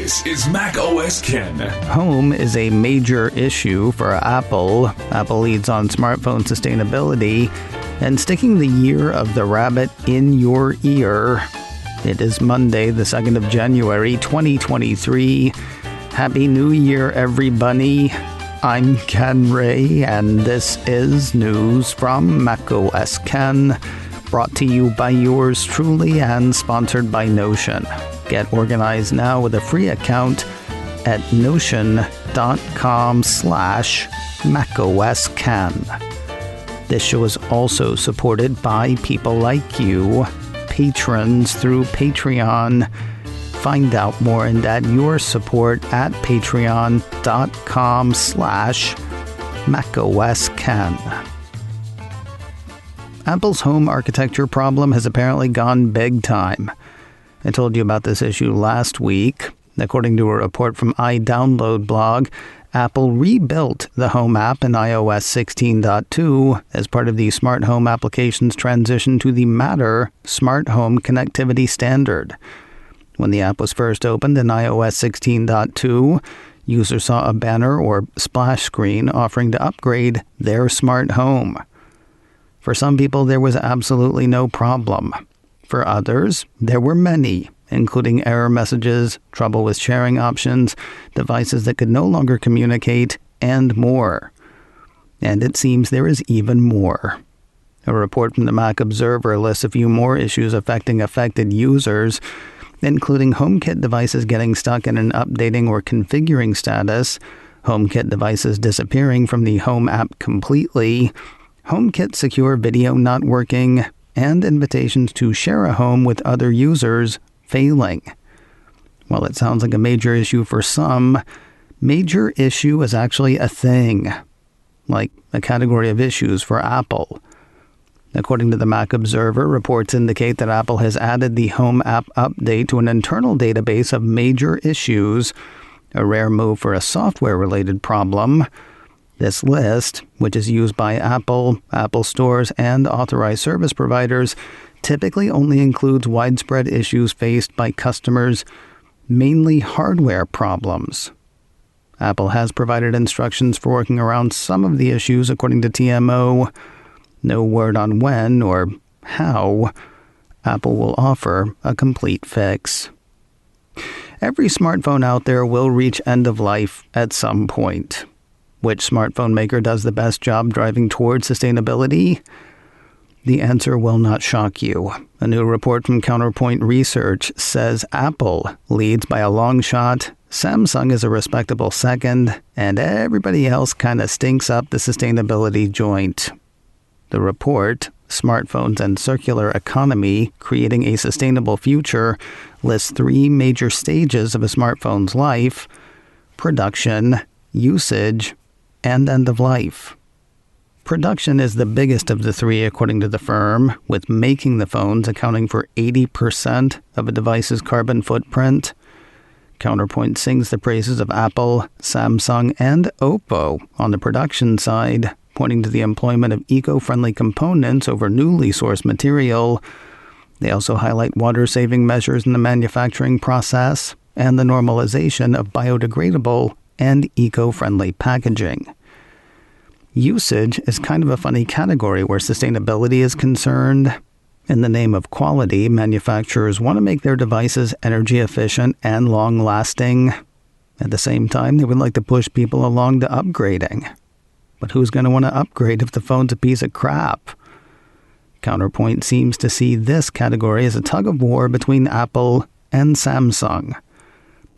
This is Mac OS Ken. Home is a major issue for Apple. Apple leads on smartphone sustainability and sticking the year of the rabbit in your ear. It is Monday, the 2nd of January, 2023. Happy New Year, everybody. I'm Ken Ray, and this is news from Mac OS Ken, brought to you by yours truly and sponsored by Notion. Get organized now with a free account at notion.com/macosken. This show is also supported by people like you, patrons through Patreon. Find out more and add your support at patreon.com/macosken. Apple's home architecture problem has apparently gone big time. I told you about this issue last week. According to a report from iDownload blog, Apple rebuilt the Home app in iOS 16.2 as part of the smart home application's transition to the Matter smart home connectivity standard. When the app was first opened in iOS 16.2, users saw a banner or splash screen offering to upgrade their smart home. For some people, there was absolutely no problem. For others, there were many, including error messages, trouble with sharing options, devices that could no longer communicate, and more. And it seems there is even more. A report from the Mac Observer lists a few more issues affecting affected users, including HomeKit devices getting stuck in an updating or configuring status, HomeKit devices disappearing from the Home app completely, HomeKit secure video not working, and invitations to share a home with other users failing. While it sounds like a major issue for some, major issue is actually a thing, like a category of issues for Apple. According to the Mac Observer, reports indicate that Apple has added the Home app update to an internal database of major issues, a rare move for a software-related problem. This list, which is used by Apple, Apple stores, and authorized service providers, typically only includes widespread issues faced by customers, mainly hardware problems. Apple has provided instructions for working around some of the issues, according to TMO. No word on when or how Apple will offer a complete fix. Every smartphone out there will reach end of life at some point. Which smartphone maker does the best job driving toward sustainability? The answer will not shock you. A new report from Counterpoint Research says Apple leads by a long shot, Samsung is a respectable second, and everybody else kind of stinks up the sustainability joint. The report, Smartphones and Circular Economy, Creating a Sustainable Future, lists three major stages of a smartphone's life: production, usage, and end of life. Production is the biggest of the three, according to the firm, with making the phones accounting for 80% of a device's carbon footprint. Counterpoint sings the praises of Apple, Samsung, and Oppo on the production side, pointing to the employment of eco-friendly components over newly sourced material. They also highlight water-saving measures in the manufacturing process and the normalization of biodegradable and eco-friendly packaging. Usage is kind of a funny category where sustainability is concerned. In the name of quality, manufacturers want to make their devices energy efficient and long-lasting. At the same time, they would like to push people along to upgrading. But who's going to want to upgrade if the phone's a piece of crap? Counterpoint seems to see this category as a tug-of-war between Apple and Samsung.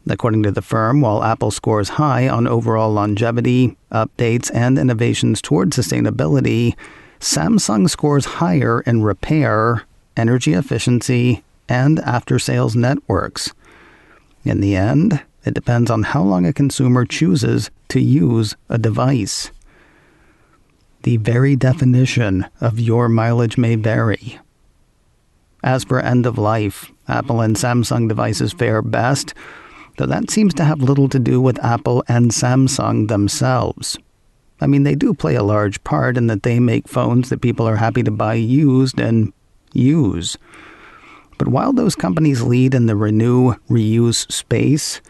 According to the firm, while Apple scores high on overall longevity, updates, and innovations toward sustainability, Samsung scores higher in repair, energy efficiency, and after-sales networks. In the end, it depends on how long a consumer chooses to use a device. The very definition of your mileage may vary. As for end of life, Apple and Samsung devices fare best, though that seems to have little to do with Apple and Samsung themselves. I mean, they do play a large part in that they make phones that people are happy to buy used and use. But while those companies lead in the renew, reuse space,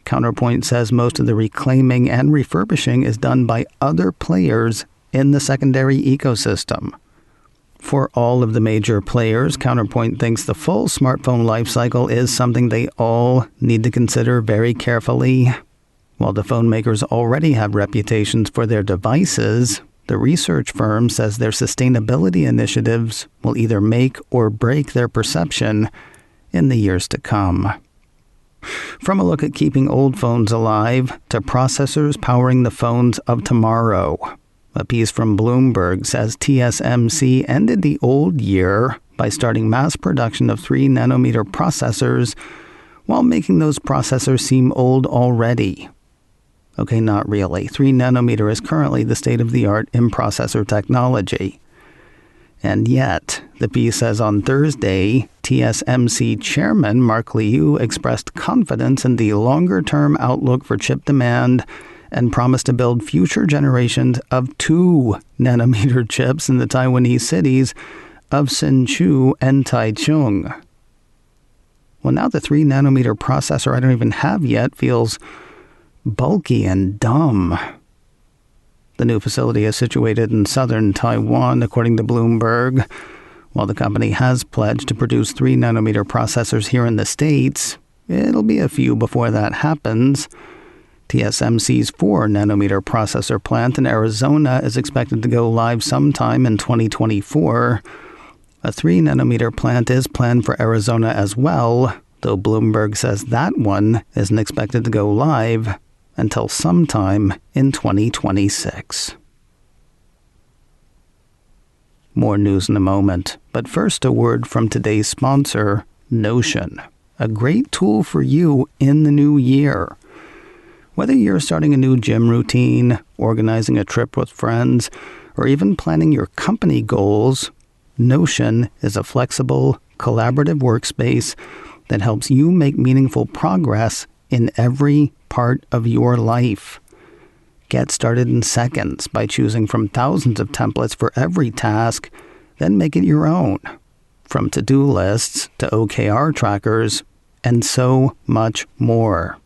Counterpoint says most of the reclaiming and refurbishing is done by other players in the secondary ecosystem. For all of the major players, Counterpoint thinks the full smartphone lifecycle is something they all need to consider very carefully. While the phone makers already have reputations for their devices, the research firm says their sustainability initiatives will either make or break their perception in the years to come. From a look at keeping old phones alive to processors powering the phones of tomorrow, a piece from Bloomberg says TSMC ended the old year by starting mass production of 3-nanometer processors while making those processors seem old already. Okay, not really. 3-nanometer is currently the state-of-the-art in processor technology. And yet, the piece says on Thursday, TSMC chairman Mark Liu expressed confidence in the longer-term outlook for chip demand and promised to build future generations of 2-nanometer chips in the Taiwanese cities of Hsinchu and Taichung. Well, now the 3-nanometer processor I don't even have yet feels bulky and dumb. The new facility is situated in southern Taiwan, according to Bloomberg. While the company has pledged to produce 3-nanometer processors here in the States, it'll be a few before that happens. TSMC's 4-nanometer processor plant in Arizona is expected to go live sometime in 2024. A 3-nanometer plant is planned for Arizona as well, though Bloomberg says that one isn't expected to go live until sometime in 2026. More news in a moment, but first a word from today's sponsor, Notion, a great tool for you in the new year. Whether you're starting a new gym routine, organizing a trip with friends, or even planning your company goals, Notion is a flexible, collaborative workspace that helps you make meaningful progress in every part of your life. Get started in seconds by choosing from thousands of templates for every task, then make it your own. From to-do lists to OKR trackers, and so much more.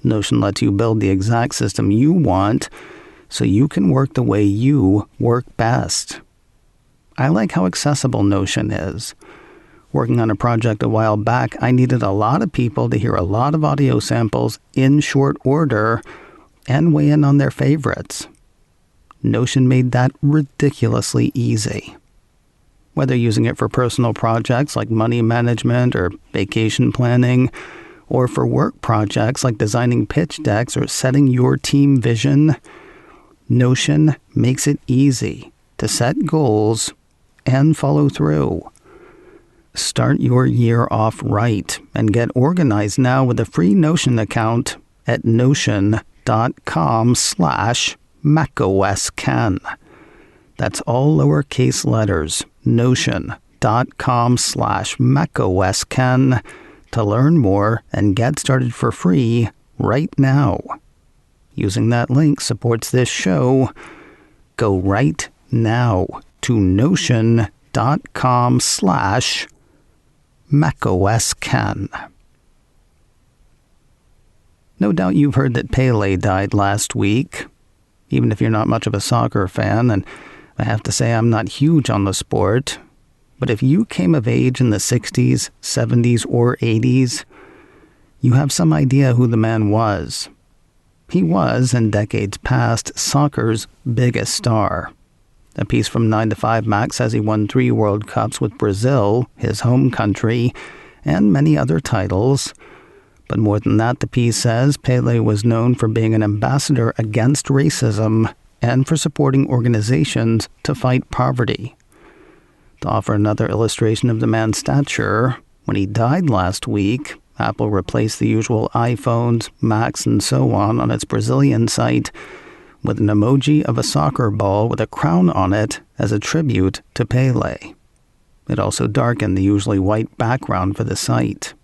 Notion lets you build the exact system you want so you can work the way you work best. I like how accessible Notion is. Working on a project a while back, I needed a lot of people to hear a lot of audio samples in short order and weigh in on their favorites. Notion made that ridiculously easy. Whether using it for personal projects like money management or vacation planning, or for work projects like designing pitch decks or setting your team vision, Notion makes it easy to set goals and follow through. Start your year off right and get organized now with a free Notion account at notion.com/macOSKen. That's all lowercase letters, notion.com/macOSKen to learn more and get started for free right now. Using that link supports this show. Go right now to notion.com/macOSKen. No doubt you've heard that Pelé died last week. Even if you're not much of a soccer fan, and I have to say I'm not huge on the sport, but if you came of age in the 60s, 70s, or 80s, you have some idea who the man was. He was, in decades past, soccer's biggest star. A piece from 9 to 5 Max says he won 3 World Cups with Brazil, his home country, and many other titles. But more than that, the piece says Pelé was known for being an ambassador against racism and for supporting organizations to fight poverty. To offer another illustration of the man's stature, when he died last week, Apple replaced the usual iPhones, Macs, and so on its Brazilian site with an emoji of a soccer ball with a crown on it as a tribute to Pelé. It also darkened the usually white background for the site.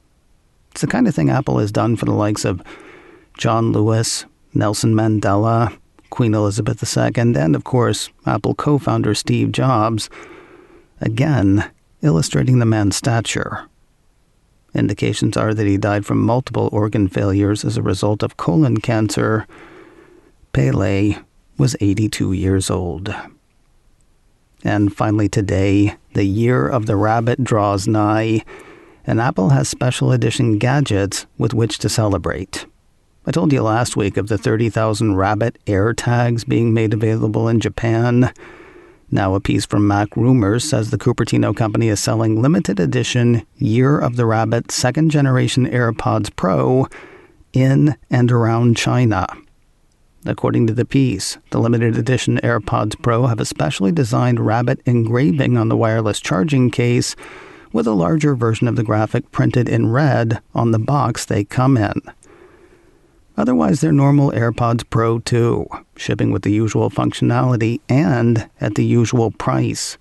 It's the kind of thing Apple has done for the likes of John Lewis, Nelson Mandela, Queen Elizabeth II, and of course, Apple co-founder Steve Jobs, again illustrating the man's stature. Indications are that he died from multiple organ failures as a result of colon cancer. Pelé was 82 years old. And finally today, the year of the rabbit draws nigh, and Apple has special edition gadgets with which to celebrate. I told you last week of the 30,000 rabbit AirTags being made available in Japan. Now a piece from Mac Rumors says the Cupertino company is selling limited edition Year of the Rabbit second generation AirPods Pro in and around China. According to the piece, the limited edition AirPods Pro have a specially designed rabbit engraving on the wireless charging case, with a larger version of the graphic printed in red on the box they come in. Otherwise, they're normal AirPods Pro 2, shipping with the usual functionality and at the usual price.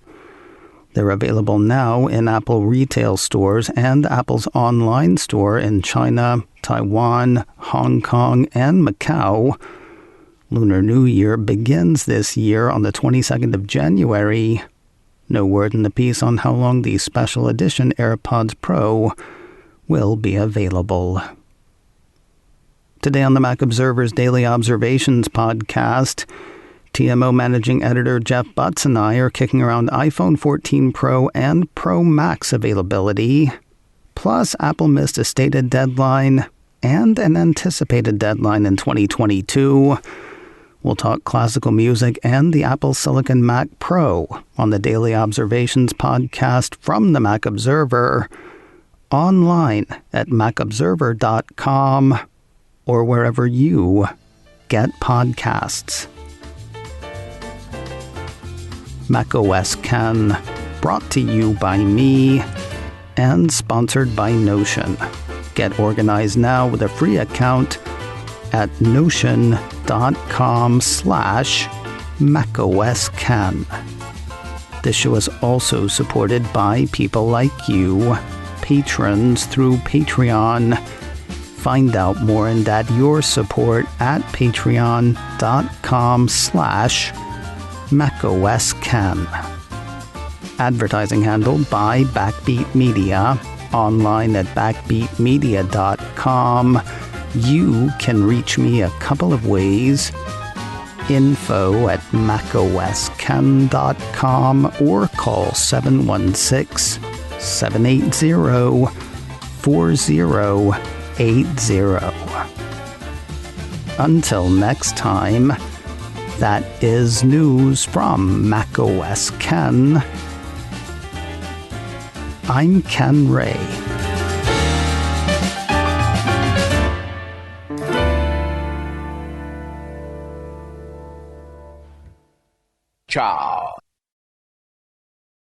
They're available now in Apple retail stores and Apple's online store in China, Taiwan, Hong Kong, and Macau. Lunar New Year begins this year on the 22nd of January. No word in the piece on how long the special edition AirPods Pro will be available. Today on the Mac Observer's Daily Observations podcast, TMO Managing Editor Jeff Butts and I are kicking around iPhone 14 Pro and Pro Max availability. Plus, Apple missed a stated deadline and an anticipated deadline in 2022. We'll talk classical music and the Apple Silicon Mac Pro on the Daily Observations podcast from the Mac Observer, online at macobserver.com or wherever you get podcasts. macOS Ken, brought to you by me and sponsored by Notion. Get organized now with a free account at notion.com/macOSCan. This show is also supported by people like you, patrons through Patreon. Find out more and add your support at patreon.com/macOSCan. Advertising handled by Backbeat Media, online at backbeatmedia.com. You can reach me a couple of ways. Info at macoscan.com or call 716-780-4080. Until next time, that is news from macOS Ken. I'm Ken Ray. Ciao.